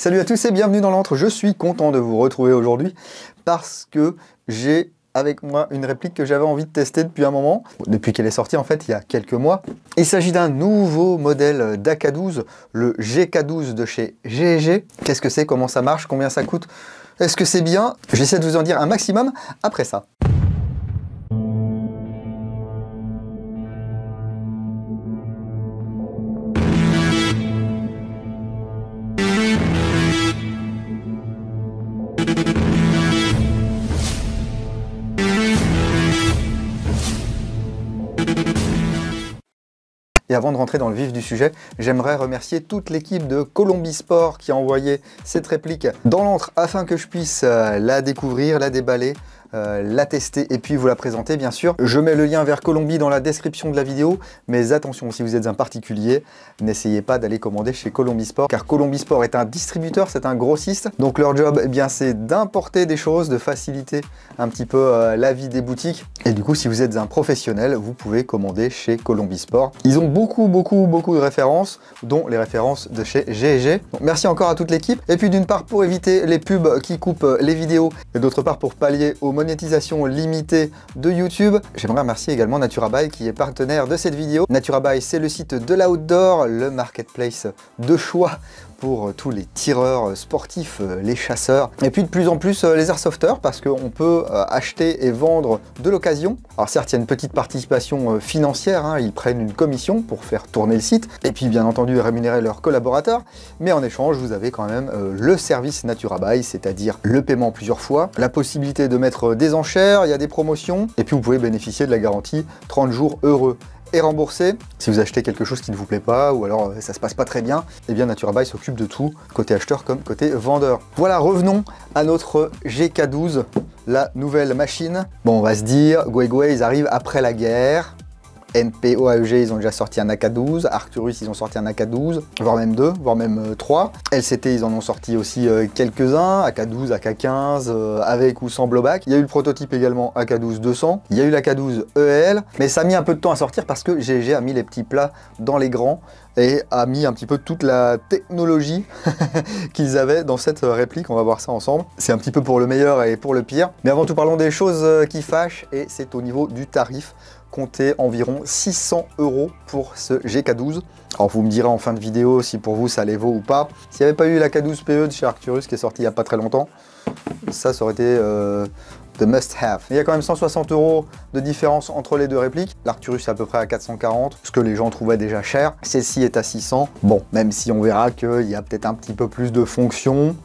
Salut à tous et bienvenue dans l'antre. Je suis content de vous retrouver aujourd'hui parce que j'ai avec moi une réplique que j'avais envie de tester depuis un moment, depuis qu'elle est sortie en fait il y a quelques mois. Il s'agit d'un nouveau modèle d'AK12, le GK12 de chez GG. Qu'est-ce que c'est? Comment ça marche? Combien ça coûte? Est-ce que c'est bien? J'essaie de vous en dire un maximum après ça. Et avant de rentrer dans le vif du sujet, j'aimerais remercier toute l'équipe de Colombi Sport qui a envoyé cette réplique dans l'antre afin que je puisse la découvrir, la déballer, la tester et puis vous la présenter bien sûr. Je mets le lien vers Colombi dans la description de la vidéo, mais attention, si vous êtes un particulier, n'essayez pas d'aller commander chez Colombi Sport, car Colombi Sport est un distributeur, c'est un grossiste, donc leur job, eh bien, c'est d'importer des choses, de faciliter un petit peu la vie des boutiques, et du coup, si vous êtes un professionnel, vous pouvez commander chez Colombi Sport. Ils ont beaucoup de références, dont les références de chez GG. Donc, merci encore à toute l'équipe, et puis d'une part pour éviter les pubs qui coupent les vidéos, et d'autre part pour pallier aux monétisation limitée de YouTube. J'aimerais remercier également NaturaBuy qui est partenaire de cette vidéo. NaturaBuy, c'est le site de l'outdoor, le marketplace de choix pour tous les tireurs sportifs, les chasseurs, et puis de plus en plus les airsofters, parce qu'on peut acheter et vendre de l'occasion. Alors certes, il y a une petite participation financière, hein, ils prennent une commission pour faire tourner le site, et puis bien entendu rémunérer leurs collaborateurs, mais en échange, vous avez quand même le service NaturaBuy, c'est-à-dire le paiement plusieurs fois, la possibilité de mettre des enchères, il y a des promotions, et puis vous pouvez bénéficier de la garantie 30 jours heureux et remboursé. Si vous achetez quelque chose qui ne vous plaît pas ou alors ça se passe pas très bien, et bien NaturaBuy s'occupe de tout, côté acheteur comme côté vendeur. Voilà, revenons à notre GK12, la nouvelle machine. Bon, on va se dire, Guigui, ils arrivent après la guerre. NPO, AEG, ils ont déjà sorti un AK12, Arcturus, ils ont sorti un AK12, voire même 2, voire même 3. LCT, ils en ont sorti aussi quelques-uns, AK12, AK15, avec ou sans blowback. Il y a eu le prototype également AK12 200, il y a eu l'AK12 EL, mais ça a mis un peu de temps à sortir parce que GG a mis les petits plats dans les grands et a mis un petit peu toute la technologie qu'ils avaient dans cette réplique. On va voir ça ensemble. C'est un petit peu pour le meilleur et pour le pire. Mais avant tout, parlons des choses qui fâchent, et c'est au niveau du tarif. Comptez environ 600 € pour ce GK12. Alors vous me direz en fin de vidéo si pour vous ça les vaut ou pas. S'il n'y avait pas eu la K12 PE de chez Arcturus qui est sorti il n'y a pas très longtemps, ça aurait été the must have. Il y a quand même 160 € de différence entre les deux répliques. L'Arcturus est à peu près à 440, ce que les gens trouvaient déjà cher. Celle-ci est à 600. Bon, même si on verra qu'il y a peut-être un petit peu plus de fonctions.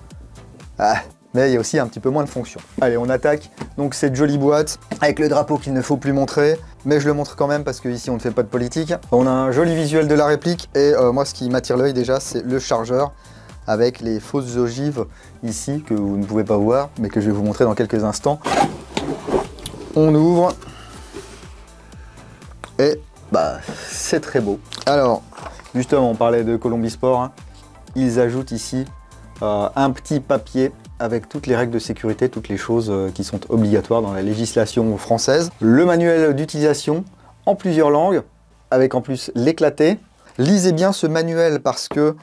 Mais il y a aussi un petit peu moins de fonctions. Allez, on attaque donc cette jolie boîte avec le drapeau qu'il ne faut plus montrer, mais je le montre quand même parce qu'ici on ne fait pas de politique. On a un joli visuel de la réplique et moi ce qui m'attire l'œil déjà c'est le chargeur avec les fausses ogives ici que vous ne pouvez pas voir mais que je vais vous montrer dans quelques instants. On ouvre et bah c'est très beau. Alors justement on parlait de Colombi Sport, hein. Ils ajoutent ici un petit papier avec toutes les règles de sécurité, toutes les choses qui sont obligatoires dans la législation française. Le manuel d'utilisation en plusieurs langues, avec en plus l'éclaté. Lisez bien ce manuel parce que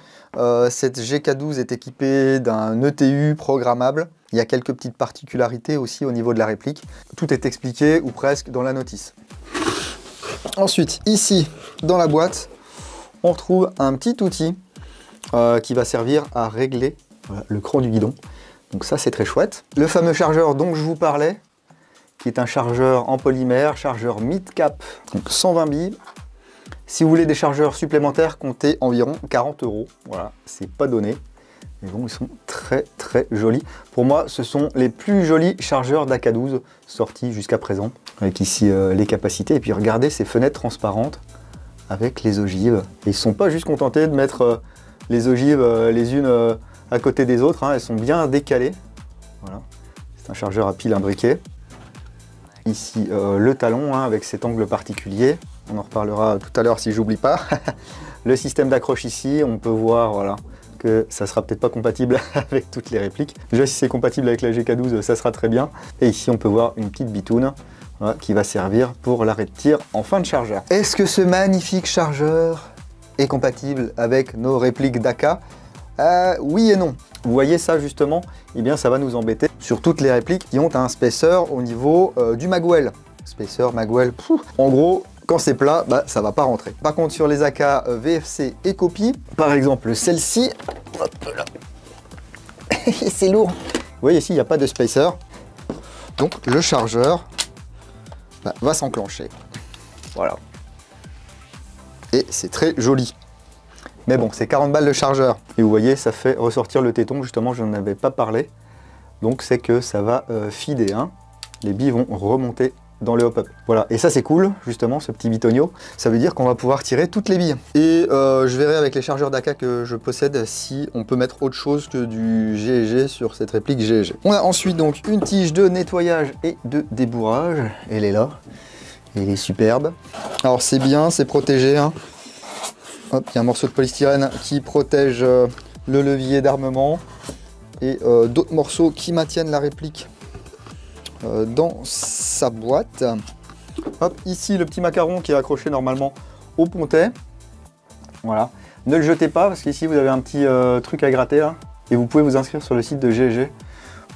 cette GK12 est équipée d'un ETU programmable. Il y a quelques petites particularités aussi au niveau de la réplique. Tout est expliqué ou presque dans la notice. Ensuite, ici, dans la boîte, on retrouve un petit outil qui va servir à régler le cran du guidon. Donc ça c'est très chouette. Le fameux chargeur dont je vous parlais, qui est un chargeur en polymère, chargeur mid-cap, donc 120 billes. Si vous voulez des chargeurs supplémentaires, comptez environ 40 €. Voilà, c'est pas donné. Mais bon, ils sont très jolis. Pour moi, ce sont les plus jolis chargeurs d'AK12 sortis jusqu'à présent. Avec ici les capacités. Et puis regardez ces fenêtres transparentes avec les ogives. Et ils ne sont pas juste contentés de mettre les ogives les unes à côté des autres, hein, elles sont bien décalées. Voilà. C'est un chargeur à pile imbriqué. Ici le talon hein, avec cet angle particulier. On en reparlera tout à l'heure si j'oublie pas. Le système d'accroche ici, on peut voir voilà, que ça sera peut-être pas compatible avec toutes les répliques. Déjà si c'est compatible avec la GK12, ça sera très bien. Et ici on peut voir une petite bitoune voilà, qui va servir pour l'arrêt de tir en fin de chargeur. Est-ce que ce magnifique chargeur est compatible avec nos répliques d'AK? Oui et non. Vous voyez ça justement, eh bien ça va nous embêter sur toutes les répliques qui ont un spacer au niveau du magwell. Spacer, magwell, en gros, quand c'est plat, bah, ça va pas rentrer. Par contre, sur les AK VFC et copie, par exemple celle-ci, hop là, c'est lourd. Vous voyez ici, il n'y a pas de spacer, donc le chargeur bah, va s'enclencher. Voilà. Et c'est très joli. Mais bon, c'est 40 balles de chargeur. Et vous voyez, ça fait ressortir le téton, justement, je n'en avais pas parlé. Donc c'est que ça va feeder, hein. Les billes vont remonter dans le hop-up. Voilà, et ça c'est cool, justement, ce petit bitonio. Ça veut dire qu'on va pouvoir tirer toutes les billes. Et je verrai avec les chargeurs d'AK que je possède si on peut mettre autre chose que du GEG sur cette réplique GEG. On a ensuite donc une tige de nettoyage et de débourrage. Elle est là. Elle est superbe. Alors c'est bien, c'est protégé, hein. Hop, il y a un morceau de polystyrène qui protège le levier d'armement. Et d'autres morceaux qui maintiennent la réplique dans sa boîte. Hop, ici le petit macaron qui est accroché normalement au pontet. Voilà. Ne le jetez pas parce qu'ici vous avez un petit truc à gratter là. Et vous pouvez vous inscrire sur le site de GG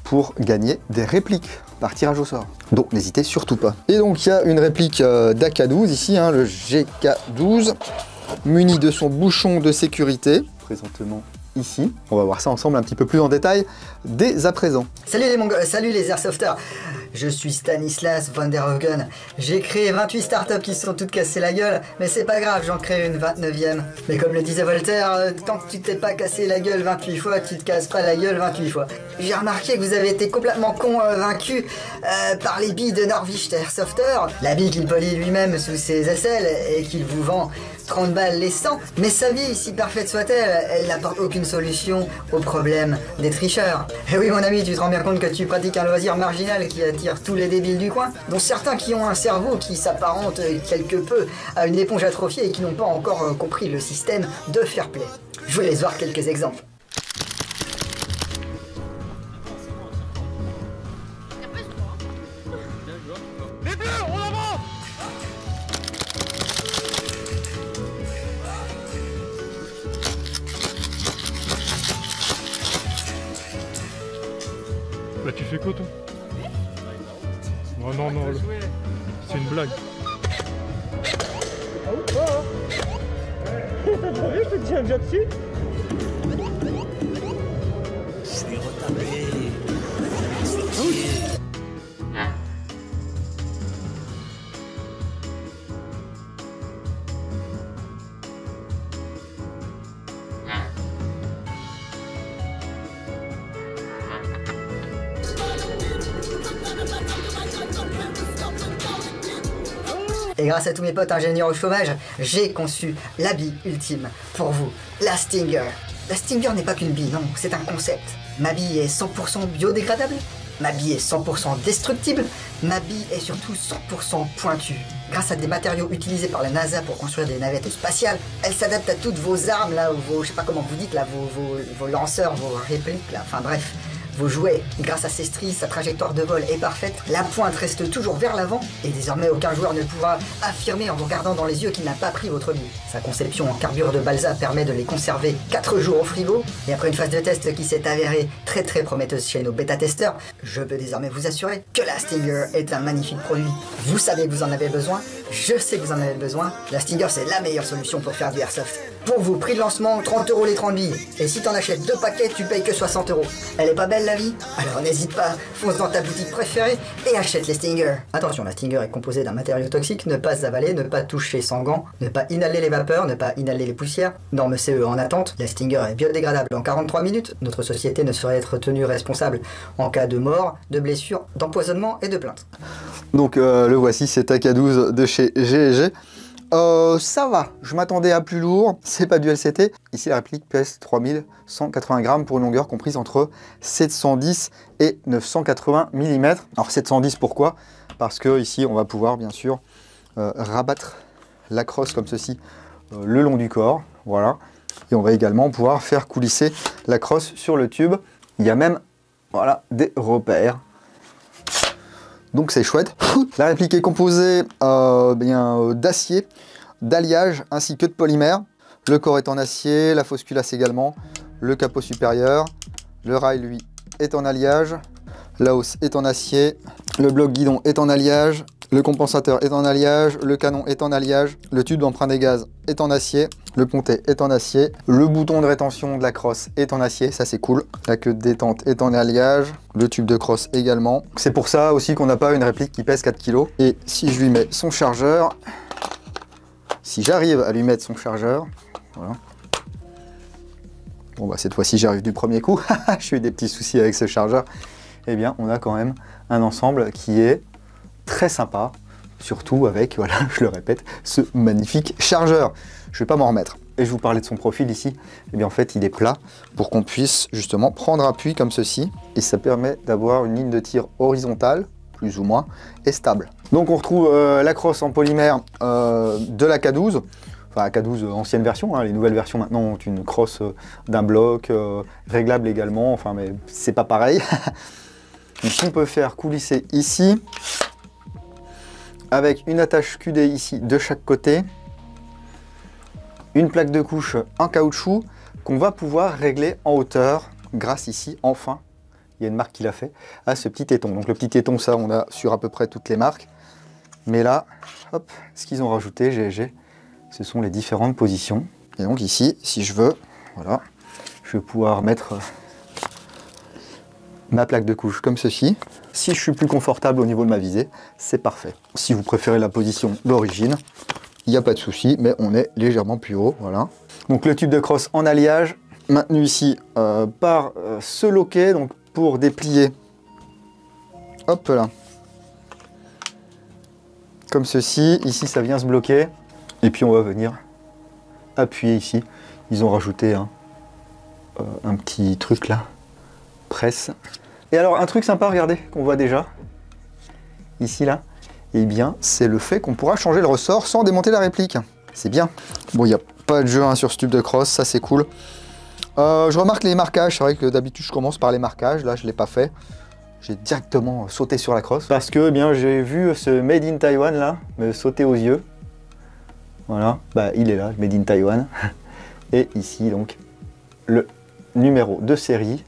pour gagner des répliques par tirage au sort. Donc n'hésitez surtout pas. Et donc il y a une réplique d'AK12 ici, hein, le GK12, muni de son bouchon de sécurité. Présentement ici. On va voir ça ensemble un petit peu plus en détail dès à présent. Salut les Mongols, salut les Airsofters. Je suis Stanislas van der Hogen. J'ai créé 28 startups qui se sont toutes cassées la gueule, mais c'est pas grave, j'en crée une 29e. Mais comme le disait Voltaire, tant que tu t'es pas cassé la gueule 28 fois, tu te casses pas la gueule 28 fois. J'ai remarqué que vous avez été complètement vaincu par les billes de Norwich Airsofter, la bille qu'il polie lui-même sous ses aisselles et qu'il vous vend 30 balles les 100. Mais sa vie, si parfaite soit-elle, elle n'apporte aucune solution au problème des tricheurs. Et oui mon ami, tu te rends bien compte que tu pratiques un loisir marginal qui attire tous les débiles du coin, dont certains qui ont un cerveau qui s'apparente quelque peu à une éponge atrophiée et qui n'ont pas encore compris le système de fair play. Je vous laisse voir quelques exemples. Les bleus, on avance! Bah tu fais quoi toi? Oh non non, c'est une blague. T'as vu, je te tiens déjà dessus. Je suis retapé. Et grâce à tous mes potes ingénieurs au chômage, j'ai conçu la bille ultime pour vous, la Stinger. La Stinger n'est pas qu'une bille, non, c'est un concept. Ma bille est 100% biodégradable, ma bille est 100% destructible, ma bille est surtout 100% pointue. Grâce à des matériaux utilisés par la NASA pour construire des navettes spatiales, elle s'adapte à toutes vos armes là, ou vos, je sais pas comment vous dites là, vos lanceurs, vos répliques là, enfin bref. Vos jouets, grâce à ses stries, sa trajectoire de vol est parfaite, la pointe reste toujours vers l'avant et désormais aucun joueur ne pourra affirmer en vous regardant dans les yeux qu'il n'a pas pris votre bille. Sa conception en carbure de balsa permet de les conserver 4 jours au frigo et après une phase de test qui s'est avérée très prometteuse chez nos bêta-testeurs, je peux désormais vous assurer que la Stinger est un magnifique produit. Vous savez que vous en avez besoin, je sais que vous en avez besoin, la Stinger c'est la meilleure solution pour faire du airsoft. Pour vous, prix de lancement, 30 € les 30 billes. Et si t'en achètes 2 paquets, tu payes que 60 €. Elle est pas belle la vie? Alors n'hésite pas, fonce dans ta boutique préférée et achète les Stinger. Attention, la Stinger est composée d'un matériau toxique, ne pas avaler, ne pas toucher sans gants, ne pas inhaler les vapeurs, ne pas inhaler les poussières. Norme CE en attente, la Stinger est biodégradable en 43 minutes. Notre société ne saurait être tenue responsable en cas de mort, de blessure, d'empoisonnement et de plainte. Donc le voici, c'est AK12 de chez GG. Ça va, je m'attendais à plus lourd, c'est pas du LCT. Ici la réplique pèse 3180 grammes pour une longueur comprise entre 710 et 980 mm. Alors 710 pourquoi? Parce que ici on va pouvoir bien sûr rabattre la crosse comme ceci le long du corps, voilà. Et on va également pouvoir faire coulisser la crosse sur le tube. Il y a même voilà, des repères. Donc c'est chouette. La réplique est composée d'acier, d'alliage ainsi que de polymère. Le corps est en acier, la fausse culasse également. le capot supérieur. Le rail, lui, est en alliage. La hausse est en acier. Le bloc guidon est en alliage. Le compensateur est en alliage. Le canon est en alliage. Le tube d'emprunt des gaz est en acier. Le pontet est en acier. Le bouton de rétention de la crosse est en acier. Ça, c'est cool. La queue de détente est en alliage. Le tube de crosse également. C'est pour ça aussi qu'on n'a pas une réplique qui pèse 4 kg. Et si je lui mets son chargeur, si j'arrive à lui mettre son chargeur, voilà. Bon bah cette fois-ci j'arrive du premier coup, j'ai eu des petits soucis avec ce chargeur. Eh bien on a quand même un ensemble qui est très sympa, surtout avec, voilà, je le répète, ce magnifique chargeur. Je vais pas m'en remettre. Et je vous parlais de son profil ici, eh bien en fait il est plat pour qu'on puisse justement prendre appui comme ceci. Et ça permet d'avoir une ligne de tir horizontale, plus ou moins, et stable. Donc on retrouve la crosse en polymère de la K12. Enfin, la K12 ancienne version, hein. Les nouvelles versions maintenant ont une crosse d'un bloc, réglable également, enfin mais c'est pas pareil. Donc on peut faire coulisser ici, avec une attache QD ici de chaque côté, une plaque de couche en caoutchouc qu'on va pouvoir régler en hauteur, grâce ici, enfin, il y a une marque qui l'a fait, à ce petit téton. Donc le petit téton, ça on a sur à peu près toutes les marques, mais là, hop, ce qu'ils ont rajouté, GSG, ce sont les différentes positions. Et donc ici, si je veux, voilà, je vais pouvoir mettre ma plaque de couche comme ceci. Si je suis plus confortable au niveau de ma visée, c'est parfait. Si vous préférez la position d'origine, il n'y a pas de souci, mais on est légèrement plus haut, voilà. Donc le tube de crosse en alliage, maintenu ici par ce loquet, donc pour déplier, hop là, comme ceci. Ici, ça vient se bloquer. Et puis on va venir appuyer ici. Ils ont rajouté un petit truc là, presse. Et alors un truc sympa, regardez, qu'on voit déjà, ici là, eh bien c'est le fait qu'on pourra changer le ressort sans démonter la réplique. C'est bien. Bon, il n'y a pas de jeu hein, sur ce tube de crosse, ça c'est cool. Je remarque les marquages, c'est vrai que d'habitude je commence par les marquages, là je ne l'ai pas fait. J'ai directement sauté sur la crosse parce que eh bien j'ai vu ce Made in Taiwan là me sauter aux yeux. Voilà, bah il est là, Made in Taiwan. Et ici donc le numéro de série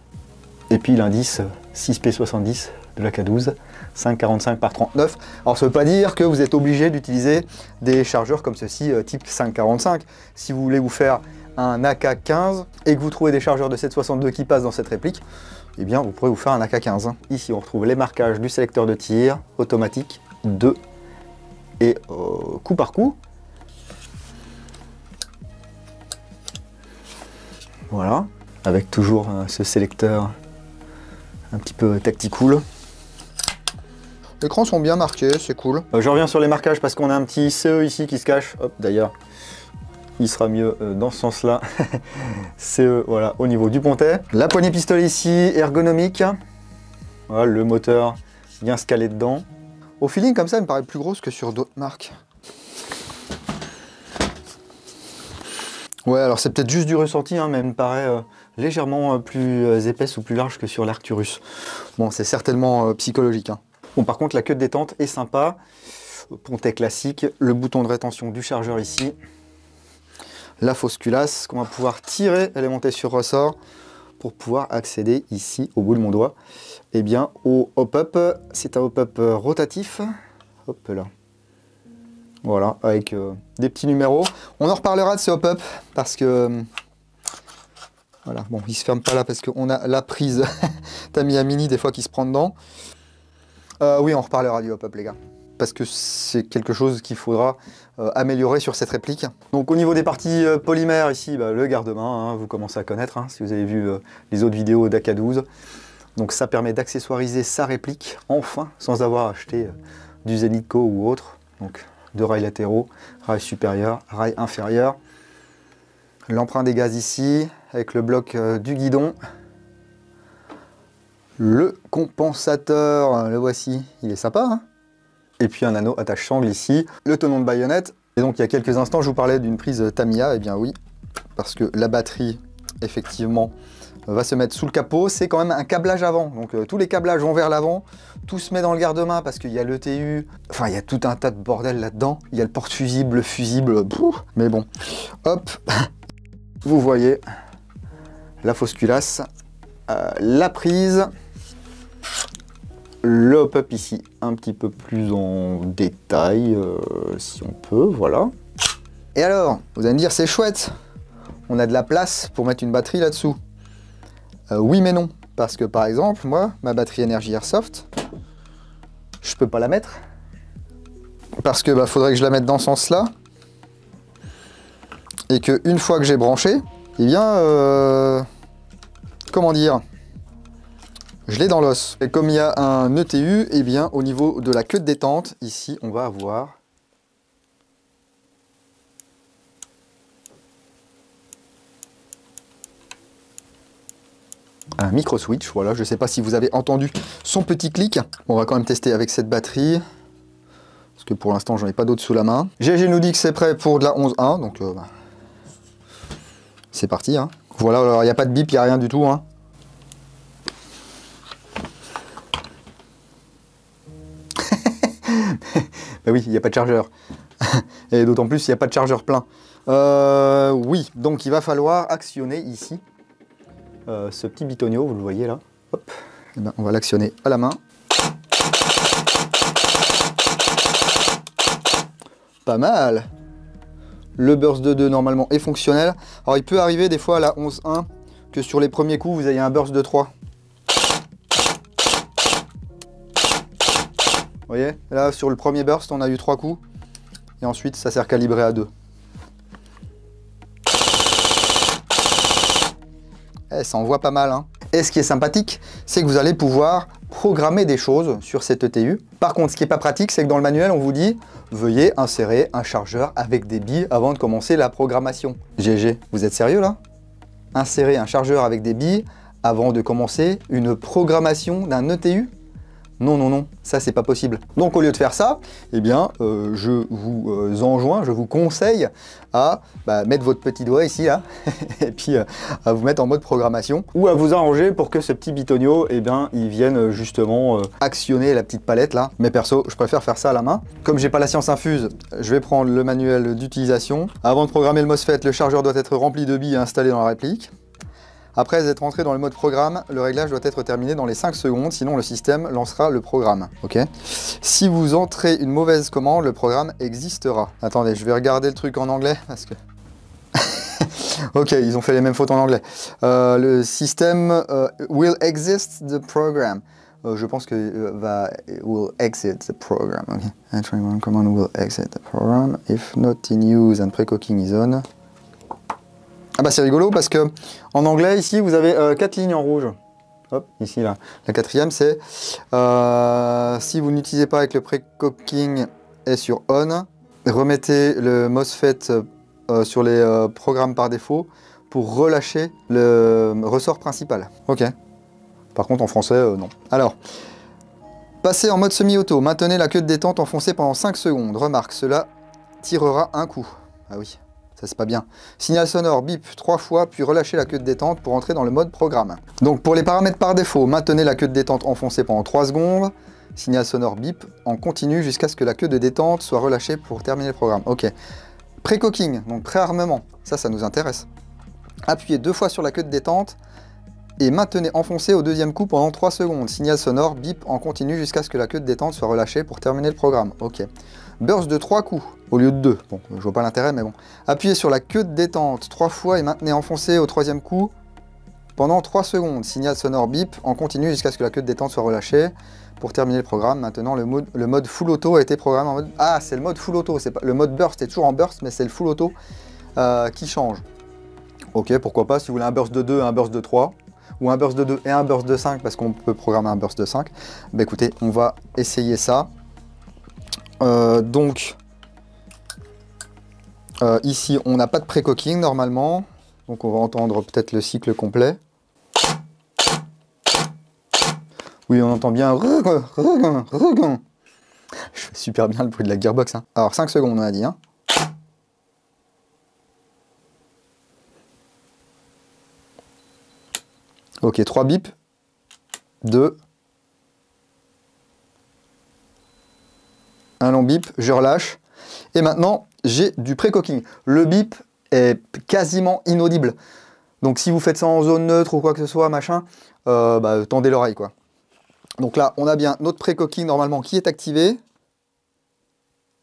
et puis l'indice 6P70 de la K12, 5,45 par 39. Alors ça ne veut pas dire que vous êtes obligé d'utiliser des chargeurs comme ceci type 5,45. Si vous voulez vous faire un AK15 et que vous trouvez des chargeurs de 7,62 qui passent dans cette réplique, eh bien vous pourrez vous faire un AK15. Ici on retrouve les marquages du sélecteur de tir automatique 2 et coup par coup. Voilà, avec toujours ce sélecteur un petit peu tacticool. Les écrans sont bien marqués, c'est cool. Je reviens sur les marquages parce qu'on a un petit CE ici qui se cache. Hop, d'ailleurs, il sera mieux dans ce sens-là. CE, voilà, au niveau du pontet. La poignée pistolet ici, ergonomique. Voilà, le moteur bien se caler dedans. Au feeling, comme ça, elle me paraît plus grosse que sur d'autres marques. Ouais, alors c'est peut-être juste du ressenti, hein, mais elle me paraît légèrement plus épaisse ou plus large que sur l'Arcturus. Bon, c'est certainement psychologique. Hein. Bon, par contre, la queue de détente est sympa. Pontet classique, le bouton de rétention du chargeur ici. La fausse culasse qu'on va pouvoir tirer, elle est montée sur ressort, pour pouvoir accéder ici, au bout de mon doigt, eh bien, au hop-up. C'est un hop-up rotatif. Hop là. Voilà, avec des petits numéros. On en reparlera de ce hop-up parce que... voilà, bon, il se ferme pas là parce qu'on a la prise Tamiya Mini des fois qui se prend dedans. Oui, on reparlera du hop-up les gars. Parce que c'est quelque chose qu'il faudra améliorer sur cette réplique. Donc au niveau des parties polymères ici, bah, le garde-main, hein, vous commencez à connaître, hein, si vous avez vu les autres vidéos d'AK12. Donc ça permet d'accessoiriser sa réplique, enfin, sans avoir acheté du Zenitco ou autre. Donc, deux rails latéraux, rail supérieur, rail inférieur. L'emprunt des gaz ici, avec le bloc du guidon. Le compensateur, le voici, il est sympa. Hein, et puis un anneau attache sangle ici. Le tenon de baïonnette. Et donc il y a quelques instants, je vous parlais d'une prise Tamiya. Eh bien oui, parce que la batterie, effectivement, va se mettre sous le capot. C'est quand même un câblage avant. Donc tous les câblages vont vers l'avant. Tout se met dans le garde-main parce qu'il y a l'ETU. Enfin, il y a tout un tas de bordel là-dedans. Il y a le porte-fusible, le fusible. Mais bon, hop, vous voyez, la fausse culasse, la prise, le hop-up ici un petit peu plus en détail, si on peut, voilà. Et alors, vous allez me dire, c'est chouette, on a de la place pour mettre une batterie là-dessous. Oui mais non, parce que par exemple, moi, ma batterie Energy Airsoft, je peux pas la mettre, parce que faudrait que je la mette dans ce sens-là, et que une fois que j'ai branché, eh bien, comment dire, je l'ai dans l'os. Et comme il y a un ETU, eh bien, au niveau de la queue de détente, ici, on va avoir un micro switch. Voilà, je ne sais pas si vous avez entendu son petit clic. Bon, on va quand même tester avec cette batterie, parce que pour l'instant, j'en ai pas d'autres sous la main. GG nous dit que c'est prêt pour de la 11.1, donc c'est parti. Hein. Voilà, alors il n'y a pas de bip, il n'y a rien du tout. Hein. Ben oui, il n'y a pas de chargeur. Et d'autant plus, il n'y a pas de chargeur plein. Oui, donc il va falloir actionner ici ce petit bitonio, vous le voyez là. Hop. Et ben, on va l'actionner à la main. Pas mal. Le burst de 2 normalement est fonctionnel. Alors il peut arriver des fois à la 11.1 que sur les premiers coups vous ayez un burst de 3. Vous voyez, là sur le premier burst on a eu 3 coups et ensuite ça s'est recalibré à 2. Ça envoie pas mal. Hein. Et ce qui est sympathique, c'est que vous allez pouvoir programmer des choses sur cette ETU. Par contre, ce qui n'est pas pratique, c'est que dans le manuel, on vous dit « Veuillez insérer un chargeur avec des billes avant de commencer la programmation ». GG, vous êtes sérieux là? Insérer un chargeur avec des billes avant de commencer une programmation d'un ETU? Non, non, non, ça c'est pas possible. Donc au lieu de faire ça, eh bien, je vous enjoins, je vous conseille à mettre votre petit doigt ici, là, et puis à vous mettre en mode programmation, ou à vous arranger pour que ce petit bitonio, eh bien, il vienne justement actionner la petite palette là. Mais perso, je préfère faire ça à la main. Comme j'ai pas la science infuse, je vais prendre le manuel d'utilisation. Avant de programmer le MOSFET, le chargeur doit être rempli de billes et installé dans la réplique. Après être entré dans le mode programme, le réglage doit être terminé dans les 5 secondes, sinon le système lancera le programme. Ok. Si vous entrez une mauvaise commande, le programme existera. Attendez, je vais regarder le truc en anglais, parce que... ok, ils ont fait les mêmes fautes en anglais. Le système will exist the program. Je pense que will exit the program. Okay. Entering one command will exit the program. If not in use and pre-cooking is on. Ah bah c'est rigolo parce que en anglais ici vous avez 4 lignes en rouge. Hop, ici là. La quatrième c'est si vous n'utilisez pas avec le pre-cooking est sur on, remettez le MOSFET sur les programmes par défaut pour relâcher le ressort principal. Ok. Par contre en français non. Alors, passez en mode semi-auto, maintenez la queue de détente enfoncée pendant 5 secondes. Remarque, cela tirera un coup. Ah oui. Ça c'est pas bien. Signal sonore, bip 3 fois, puis relâchez la queue de détente pour entrer dans le mode programme. Donc pour les paramètres par défaut, maintenez la queue de détente enfoncée pendant 3 secondes. Signal sonore bip en continu jusqu'à ce que la queue de détente soit relâchée pour terminer le programme. Ok. Pré-cooking, donc pré-armement, ça nous intéresse. Appuyez 2 fois sur la queue de détente et maintenez enfoncé au deuxième coup pendant 3 secondes. Signal sonore bip en continu jusqu'à ce que la queue de détente soit relâchée pour terminer le programme. Ok. Burst de 3 coups au lieu de 2. Bon, je vois pas l'intérêt, mais bon. Appuyez sur la queue de détente 3 fois et maintenez enfoncé au 3e coup pendant 3 secondes. Signal sonore bip en continu jusqu'à ce que la queue de détente soit relâchée pour terminer le programme. Maintenant, le mode full auto a été programmé en mode... Ah, c'est le mode full auto. C'est pas... Le mode burst est toujours en burst, mais c'est le full auto qui change. Ok, pourquoi pas. Si vous voulez un burst de 2 et un burst de 3, ou un burst de 2 et un burst de 5, parce qu'on peut programmer un burst de 5, bah écoutez, on va essayer ça. Ici on n'a pas de pré-cooking normalement, donc on va entendre peut-être le cycle complet. Oui, on entend bien. Je fais super bien le bruit de la gearbox. Hein. Alors 5 secondes on a dit. Hein. Ok, 3 bips. 2. Un long bip, je relâche. Et maintenant, j'ai du pré-cooking. Le bip est quasiment inaudible. Donc si vous faites ça en zone neutre ou quoi que ce soit, machin, tendez l'oreille, quoi. Donc là, on a bien notre pré-cocking normalement qui est activé.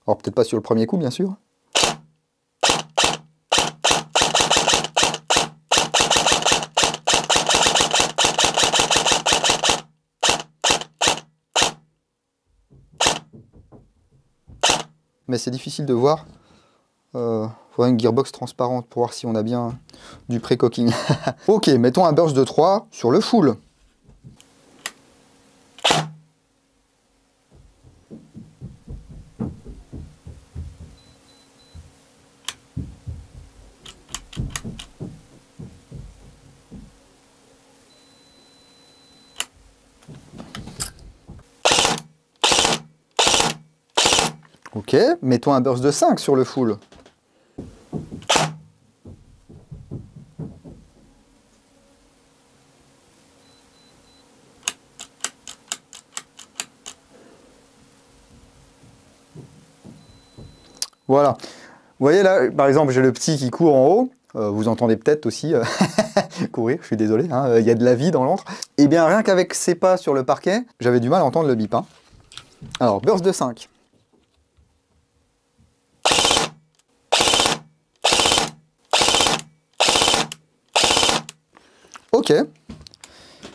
Alors peut-être pas sur le premier coup, bien sûr. Mais c'est difficile de voir. Faudrait une gearbox transparente pour voir si on a bien du pré-cocking. Ok, mettons un burst de 3 sur le full. Ok, mettons un burst de 5 sur le full. Voilà. Vous voyez là, par exemple, j'ai le petit qui court en haut. Vous entendez peut-être aussi courir, je suis désolé, hein, y a de la vie dans l'antre. Et bien rien qu'avec ses pas sur le parquet, j'avais du mal à entendre le bip. Hein. Alors, burst de 5. Ok.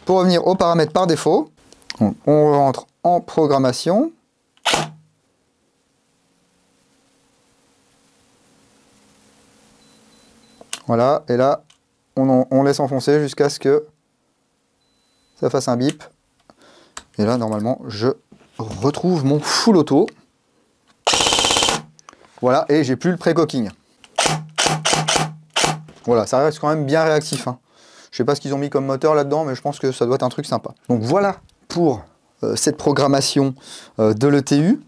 Pour revenir aux paramètres par défaut, on rentre en programmation. Voilà, et là, on laisse enfoncer jusqu'à ce que ça fasse un bip. Et là, normalement, je retrouve mon full auto. Voilà, et j'ai plus le pré-cocking. Voilà, ça reste quand même bien réactif. Hein. Je sais pas ce qu'ils ont mis comme moteur là-dedans, mais je pense que ça doit être un truc sympa. Donc voilà pour cette programmation de l'ETU.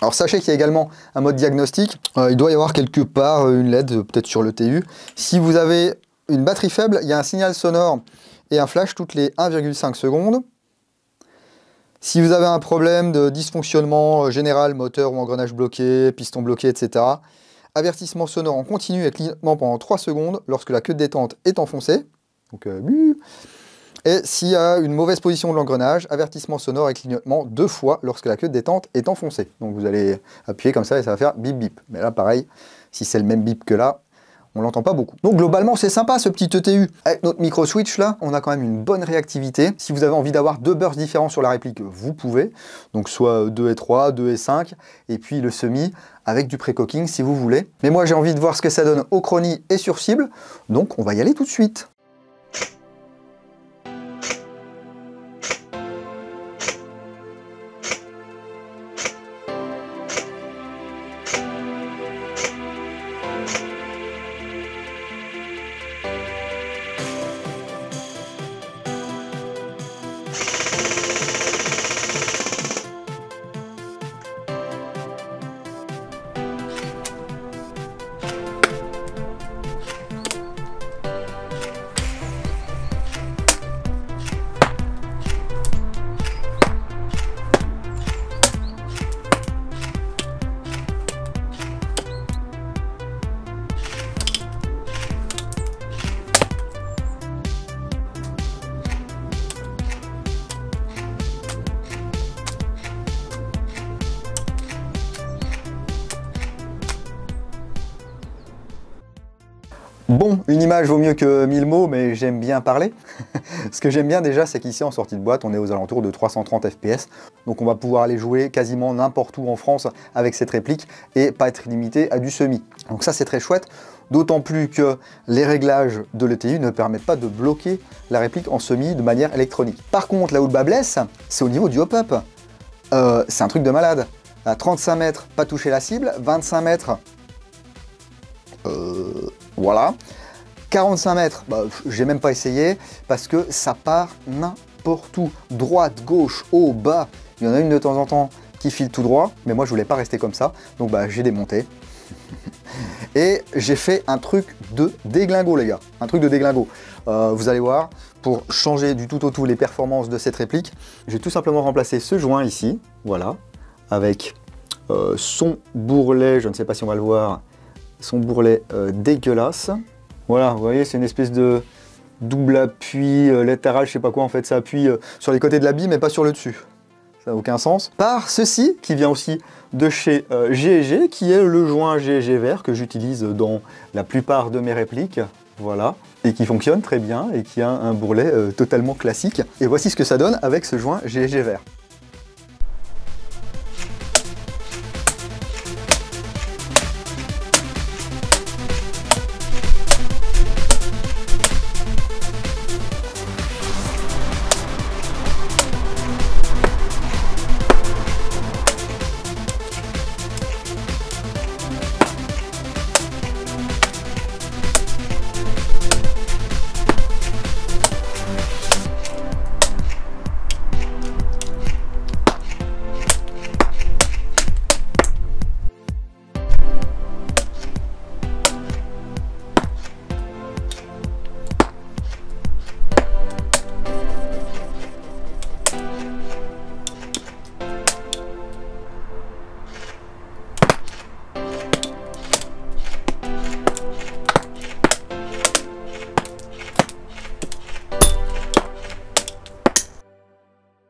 Alors sachez qu'il y a également un mode diagnostic. Il doit y avoir quelque part une LED, peut-être sur l'ETU. Si vous avez une batterie faible, il y a un signal sonore et un flash toutes les 1,5 secondes. Si vous avez un problème de dysfonctionnement général, moteur ou engrenage bloqué, piston bloqué, etc., avertissement sonore en continu et clignotement pendant 3 secondes lorsque la queue de détente est enfoncée. Donc, et s'il y a une mauvaise position de l'engrenage, avertissement sonore et clignotement 2 fois lorsque la queue de détente est enfoncée. Donc vous allez appuyer comme ça et ça va faire bip bip. Mais là pareil, si c'est le même bip que là, on l'entend pas beaucoup. Donc globalement c'est sympa ce petit ETU. Avec notre micro switch là, on a quand même une bonne réactivité. Si vous avez envie d'avoir 2 bursts différents sur la réplique, vous pouvez. Donc soit 2 et 3, 2 et 5, et puis le semi avec du pré-cocking si vous voulez. Mais moi j'ai envie de voir ce que ça donne au chrony et sur cible, donc on va y aller tout de suite. Bon, une image vaut mieux que 1000 mots, mais j'aime bien parler. Ce que j'aime bien déjà, c'est qu'ici en sortie de boîte, on est aux alentours de 330 fps. Donc on va pouvoir aller jouer quasiment n'importe où en France avec cette réplique et pas être limité à du semi. Donc ça c'est très chouette, d'autant plus que les réglages de l'ETU ne permettent pas de bloquer la réplique en semi de manière électronique. Par contre, là où le bas blesse, c'est au niveau du hop-up. C'est un truc de malade. À 35 mètres, pas toucher la cible, 25 mètres... voilà. 45 mètres, j'ai même pas essayé parce que ça part n'importe où. Droite, gauche, haut, bas. Il y en a une de temps en temps qui file tout droit, mais moi je voulais pas rester comme ça. Donc j'ai démonté. Et j'ai fait un truc de déglingo les gars. Un truc de déglingo. Vous allez voir, pour changer du tout au tout les performances de cette réplique, j'ai tout simplement remplacé ce joint ici. Voilà. Avec son bourrelet, je ne sais pas si on va le voir, son bourrelet dégueulasse. Voilà, vous voyez, c'est une espèce de double appui latéral, je sais pas quoi en fait, ça appuie sur les côtés de la bille mais pas sur le dessus. Ça n'a aucun sens. Par ceci, qui vient aussi de chez G&G, qui est le joint G&G vert que j'utilise dans la plupart de mes répliques. Voilà. Et qui fonctionne très bien et qui a un bourrelet totalement classique. Et voici ce que ça donne avec ce joint G&G vert.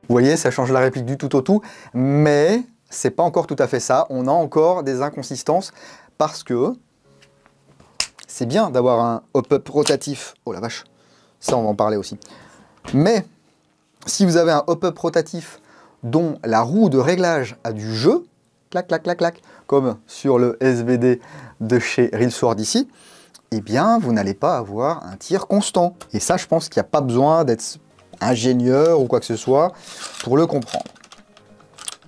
Vous voyez, ça change la réplique du tout au tout, mais c'est pas encore tout à fait ça. On a encore des inconsistances parce que c'est bien d'avoir un hop-up rotatif. Oh la vache, ça on va en parler aussi. Mais si vous avez un hop-up rotatif dont la roue de réglage a du jeu, clac, clac, clac, clac, comme sur le SVD de chez Reelsword ici, eh bien vous n'allez pas avoir un tir constant. Et ça, je pense qu'il n'y a pas besoin d'être ingénieur ou quoi que ce soit pour le comprendre.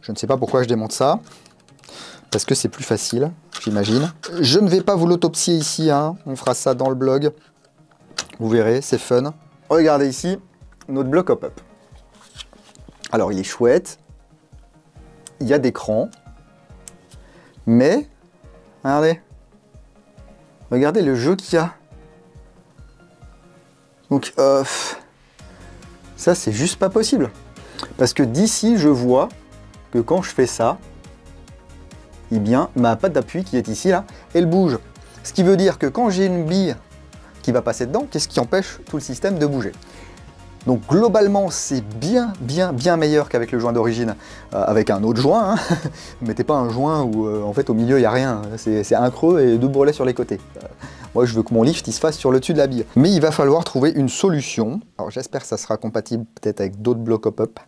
Je ne sais pas pourquoi je démonte ça, parce que c'est plus facile, j'imagine. Je ne vais pas vous l'autopsier ici, hein. On fera ça dans le blog. Vous verrez, c'est fun. Regardez ici, notre bloc hop-up. Alors il est chouette, il y a des crans, mais regardez le jeu qu'il y a. Donc ça, c'est juste pas possible. Parce que d'ici, je vois que quand je fais ça, eh bien, ma patte d'appui qui est ici, là, elle bouge. Ce qui veut dire que quand j'ai une bille qui va passer dedans, qu'est-ce qui empêche tout le système de bouger? Donc globalement, c'est bien meilleur qu'avec le joint d'origine, avec un autre joint. Hein. Ne mettez pas un joint où, en fait, au milieu, il n'y a rien. C'est un creux et deux bourrelets sur les côtés. Moi, je veux que mon lift il se fasse sur le dessus de la bille. Mais il va falloir trouver une solution. Alors, j'espère que ça sera compatible peut-être avec d'autres blocs hop-up.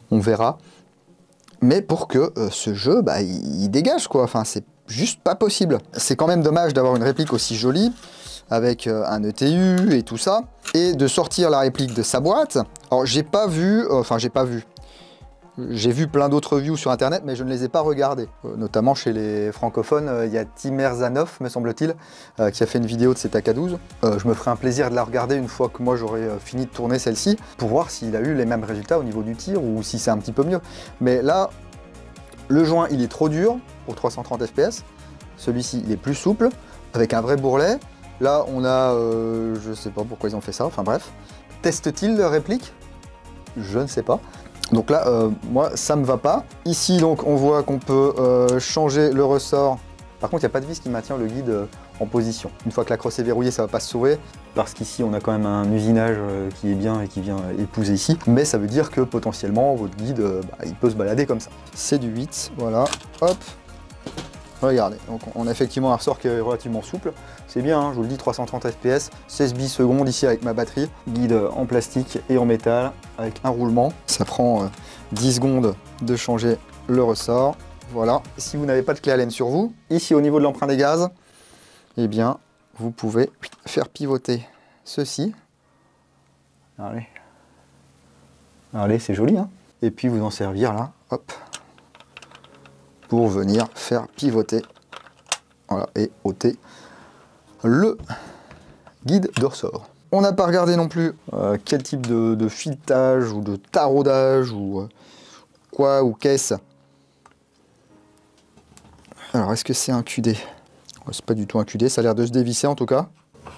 On verra. Mais pour que ce jeu, bah, il dégage, quoi. Enfin, c'est juste pas possible. C'est quand même dommage d'avoir une réplique aussi jolie, avec un ETU et tout ça, et de sortir la réplique de sa boîte. Alors, j'ai vu plein d'autres views sur internet, mais je ne les ai pas regardées. Notamment chez les francophones, il y a Timer Zanoff, me semble-t-il, qui a fait une vidéo de cet AK-12. Je me ferai un plaisir de la regarder une fois que moi j'aurai fini de tourner celle-ci, pour voir s'il a eu les mêmes résultats au niveau du tir, ou si c'est un petit peu mieux. Mais là, le joint, il est trop dur pour 330 fps. Celui-ci, il est plus souple, avec un vrai bourrelet. Là, on a... je sais pas pourquoi ils ont fait ça, enfin bref. Teste-t-il de réplique? Je ne sais pas. Donc là, moi, ça me va pas. Ici, donc, on voit qu'on peut changer le ressort. Par contre, il n'y a pas de vis qui maintient le guide en position. Une fois que la crosse est verrouillée, ça va pas se sauver. Parce qu'ici, on a quand même un usinage qui est bien et qui vient épouser ici. Mais ça veut dire que potentiellement, votre guide, il peut se balader comme ça. C'est du 8, voilà. Hop. Regardez, donc on a effectivement un ressort qui est relativement souple. C'est bien, hein, je vous le dis, 330 fps, 16 billes secondes ici avec ma batterie. Guide en plastique et en métal avec un roulement. Ça prend 10 secondes de changer le ressort. Voilà. Si vous n'avez pas de clé Allen sur vous, ici au niveau de l'emprunt des gaz, eh bien, vous pouvez faire pivoter ceci. Allez. Allez, c'est joli, hein. Et puis vous en servir là, hop, pour venir faire pivoter, voilà, et ôter le guide de ressort. On n'a pas regardé non plus quel type de filetage ou de taraudage ou quoi ou qu'est-ce. Alors, est-ce que c'est un QD? C'est pas du tout un QD, ça a l'air de se dévisser en tout cas.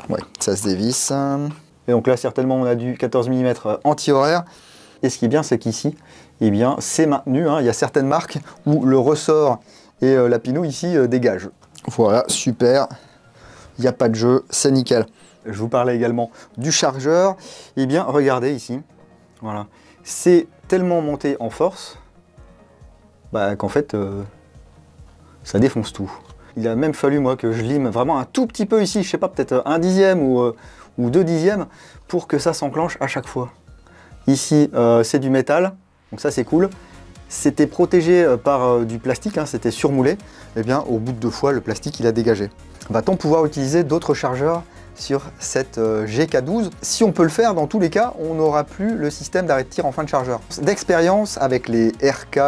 Ouais, ça se dévisse. Et donc là, certainement, on a du 14 mm anti-horaire. Et ce qui est bien, c'est qu'ici, eh bien, c'est maintenu. Hein. Il y a certaines marques où le ressort et la pinouille ici dégagent. Voilà, super. Il n'y a pas de jeu, c'est nickel. Je vous parlais également du chargeur. Eh bien, regardez ici. Voilà. C'est tellement monté en force qu'en fait, ça défonce tout. Il a même fallu, moi, que je lime vraiment un tout petit peu ici, je sais pas, peut-être 1/10 ou 2/10 pour que ça s'enclenche à chaque fois. Ici, c'est du métal, donc ça, c'est cool. C'était protégé par du plastique, hein, c'était surmoulé. Eh bien, au bout de 2 fois, le plastique, il a dégagé. Va-t-on pouvoir utiliser d'autres chargeurs sur cette GK12? Si on peut le faire, dans tous les cas, on n'aura plus le système d'arrêt de tir en fin de chargeur. D'expérience avec les RK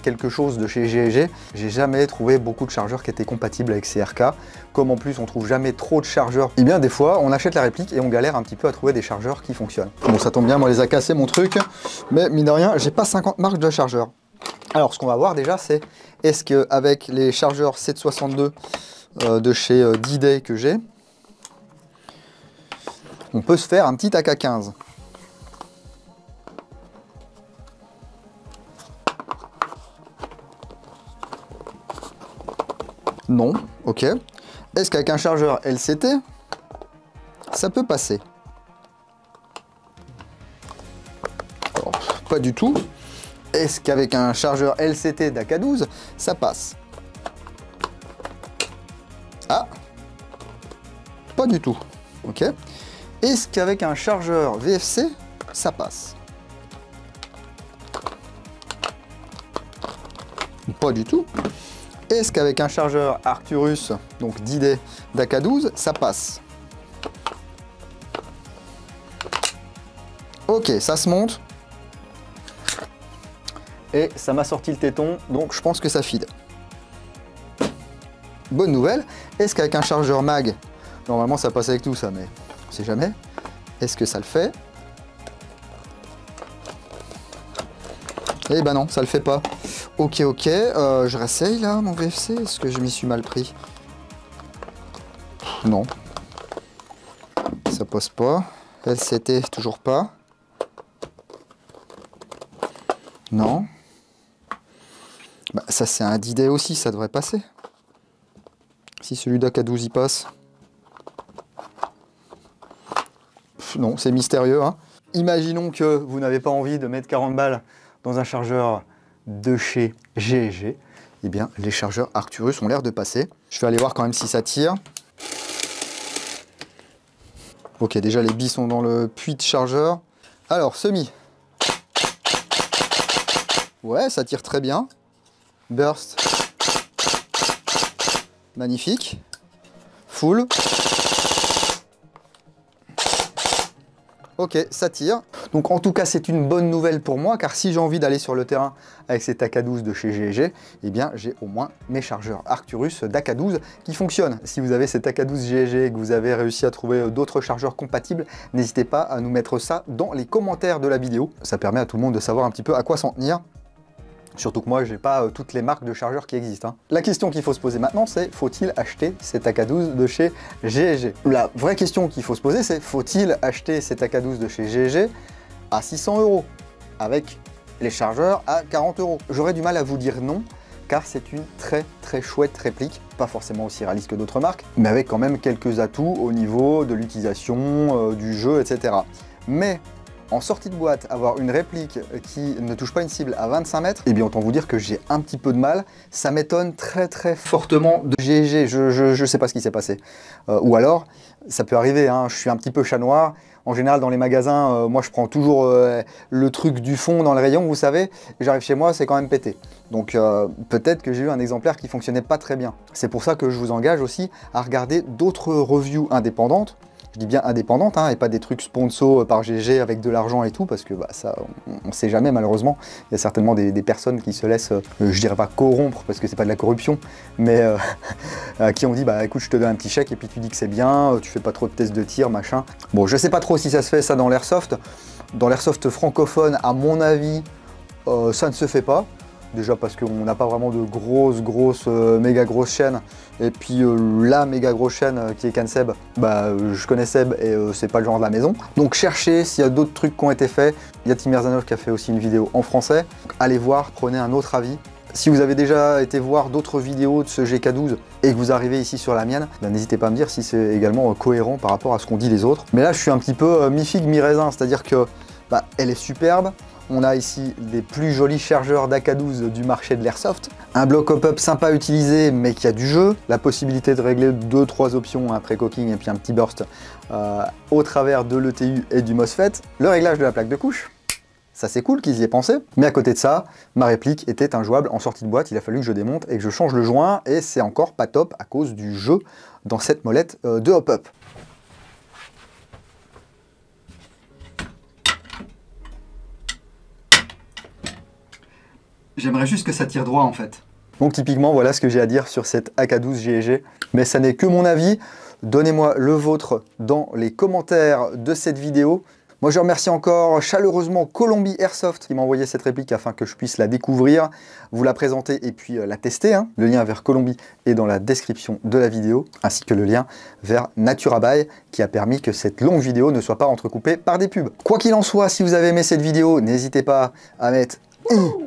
quelque chose de chez GG, j'ai jamais trouvé beaucoup de chargeurs qui étaient compatibles avec ces RK. Comme en plus on trouve jamais trop de chargeurs, et bien des fois on achète la réplique et on galère un petit peu à trouver des chargeurs qui fonctionnent. Bon, ça tombe bien, moi les a cassés mon truc, mais mine de rien, j'ai pas 50 marques de chargeurs. Alors ce qu'on va voir déjà, c'est est-ce qu'avec les chargeurs 762 de chez D-Day que j'ai, on peut se faire un petit AK-15. Non, ok. Est-ce qu'avec un chargeur LCT, ça peut passer? Alors, pas du tout. Est-ce qu'avec un chargeur LCT d'AK12, ça passe? Ah, pas du tout. Ok. Est-ce qu'avec un chargeur VFC, ça passe? Pas du tout. Est-ce qu'avec un chargeur Arcturus, donc D-Day d'AK12, ça passe? Ok, ça se monte. Et ça m'a sorti le téton, donc je pense que ça fide. Bonne nouvelle, est-ce qu'avec un chargeur mag, normalement ça passe avec tout ça, mais on sait jamais. Est-ce que ça le fait? Eh ben non, ça le fait pas. Ok, je réessaye là mon VFC, est-ce que je m'y suis mal pris? Non. Ça passe pas. LCT, toujours pas. Non. Bah, ça c'est un D-Day aussi, ça devrait passer. Si celui d'AK12 y passe. Non, c'est mystérieux. Hein. Imaginons que vous n'avez pas envie de mettre 40 balles dans un chargeur de chez GG. Eh bien, les chargeurs Arcturus ont l'air de passer. Je vais aller voir quand même si ça tire. Ok, déjà les billes sont dans le puits de chargeur. Alors, semi. Ouais, ça tire très bien. Burst. Magnifique. Full. Ok, ça tire. Donc en tout cas, c'est une bonne nouvelle pour moi, car si j'ai envie d'aller sur le terrain avec cet AK12 de chez GG, eh bien j'ai au moins mes chargeurs Arcturus d'AK12 qui fonctionnent. Si vous avez cet AK12 GG et que vous avez réussi à trouver d'autres chargeurs compatibles, n'hésitez pas à nous mettre ça dans les commentaires de la vidéo. Ça permet à tout le monde de savoir un petit peu à quoi s'en tenir. Surtout que moi, j'ai pas toutes les marques de chargeurs qui existent. Hein. La question qu'il faut se poser maintenant, c'est faut-il acheter cet AK12 de chez GG? La vraie question qu'il faut se poser, c'est faut-il acheter cet AK12 de chez GG à 600 € avec les chargeurs à 40 €? J'aurais du mal à vous dire non, car c'est une très chouette réplique, pas forcément aussi réaliste que d'autres marques, mais avec quand même quelques atouts au niveau de l'utilisation, du jeu, etc. Mais en sortie de boîte, avoir une réplique qui ne touche pas une cible à 25 mètres, eh bien autant vous dire que j'ai un petit peu de mal. Ça m'étonne très fortement de GG, je sais pas ce qui s'est passé. Ou alors, ça peut arriver, hein, je suis un petit peu chat noir. En général, dans les magasins, moi je prends toujours le truc du fond dans le rayon, vous savez. J'arrive chez moi, c'est quand même pété. Donc peut-être que j'ai eu un exemplaire qui fonctionnait pas très bien. C'est pour ça que je vous engage aussi à regarder d'autres reviews indépendantes. Je dis bien indépendante, hein, et pas des trucs sponsors par GG avec de l'argent et tout, parce que bah, ça, on ne sait jamais malheureusement. Il y a certainement des personnes qui se laissent, je dirais pas corrompre, parce que c'est pas de la corruption, mais à qui on dit, bah écoute, je te donne un petit chèque, et puis tu dis que c'est bien, tu fais pas trop de tests de tir, machin. Bon, je sais pas trop si ça se fait ça dans l'airsoft. Dans l'airsoft francophone, à mon avis, ça ne se fait pas. Déjà parce qu'on n'a pas vraiment de grosses, méga grosses chaînes. Et puis la méga grosse chaîne qui est CanSeb, bah je connais Seb et c'est pas le genre de la maison. Donc cherchez s'il y a d'autres trucs qui ont été faits. Il y a Tim Merzanov qui a fait aussi une vidéo en français. Donc, allez voir, prenez un autre avis. Si vous avez déjà été voir d'autres vidéos de ce GK12 et que vous arrivez ici sur la mienne, n'hésitez pas à me dire si c'est également cohérent par rapport à ce qu'ont dit les autres. Mais là, je suis un petit peu mi-figue, mi-raisin, c'est-à-dire que elle est superbe. On a ici des plus jolis chargeurs d'AK12 du marché de l'airsoft. Un bloc hop-up sympa à utiliser, mais qui a du jeu. La possibilité de régler 2-3 options, un pré-cooking et puis un petit burst au travers de l'ETU et du MOSFET. Le réglage de la plaque de couche. Ça c'est cool qu'ils y aient pensé. Mais à côté de ça, ma réplique était injouable en sortie de boîte. Il a fallu que je démonte et que je change le joint. Et c'est encore pas top à cause du jeu dans cette molette de hop-up. J'aimerais juste que ça tire droit en fait. Donc typiquement, voilà ce que j'ai à dire sur cette AK12 GEG. Mais ça n'est que mon avis. Donnez-moi le vôtre dans les commentaires de cette vidéo. Moi je remercie encore chaleureusement Colombie Airsoft qui m'a envoyé cette réplique afin que je puisse la découvrir, vous la présenter et puis la tester. Le lien vers Colombie est dans la description de la vidéo, ainsi que le lien vers Naturabuy qui a permis que cette longue vidéo ne soit pas entrecoupée par des pubs. Quoi qu'il en soit, si vous avez aimé cette vidéo, n'hésitez pas à mettre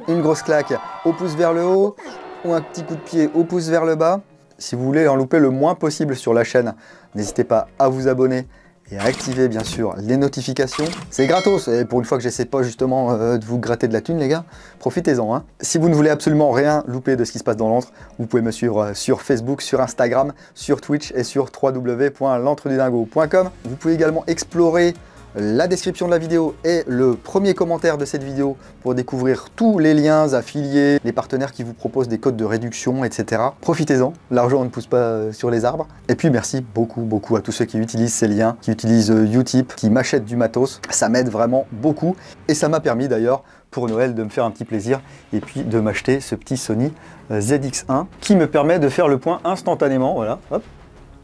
une grosse claque au pouce vers le haut ou un petit coup de pied au pouce vers le bas. Si vous voulez en louper le moins possible sur la chaîne, n'hésitez pas à vous abonner et à activer bien sûr les notifications. C'est gratos et pour une fois que j'essaie pas justement de vous gratter de la thune les gars, profitez-en. Si vous ne voulez absolument rien louper de ce qui se passe dans l'antre, vous pouvez me suivre sur Facebook, sur Instagram, sur Twitch et sur www.l'entredudingo.com. Vous pouvez également explorer la description de la vidéo et le premier commentaire de cette vidéo pour découvrir tous les liens affiliés, les partenaires qui vous proposent des codes de réduction, etc. Profitez-en, l'argent ne pousse pas sur les arbres. Et puis merci beaucoup à tous ceux qui utilisent ces liens, qui utilisent Utip, qui m'achètent du matos. Ça m'aide vraiment beaucoup et ça m'a permis d'ailleurs pour Noël de me faire un petit plaisir et puis de m'acheter ce petit Sony ZX1 qui me permet de faire le point instantanément. Voilà, hop,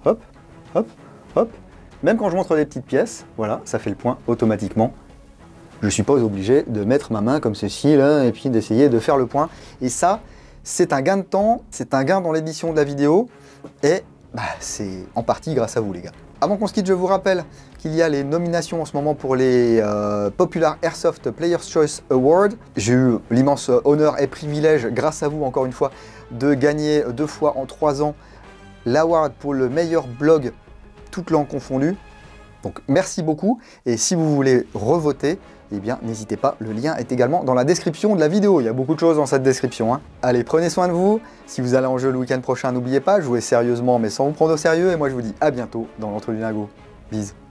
hop, hop, hop. Même quand je montre des petites pièces, voilà, ça fait le point automatiquement. Je ne suis pas obligé de mettre ma main comme ceci, là, et puis d'essayer de faire le point. Et ça, c'est un gain de temps, c'est un gain dans l'édition de la vidéo, et c'est en partie grâce à vous, les gars. Avant qu'on se quitte, je vous rappelle qu'il y a les nominations en ce moment pour les Popular Airsoft Players' Choice Award. J'ai eu l'immense honneur et privilège, grâce à vous, encore une fois, de gagner 2 fois en 3 ans l'award pour le meilleur blog toutes langues confondues. Donc merci beaucoup et si vous voulez revoter, eh bien n'hésitez pas, le lien est également dans la description de la vidéo. Il y a beaucoup de choses dans cette description. Allez, prenez soin de vous. Si vous allez en jeu le week-end prochain, n'oubliez pas, jouez sérieusement mais sans vous prendre au sérieux et moi je vous dis à bientôt dans l'Entre-deux-Dingos. Bisous.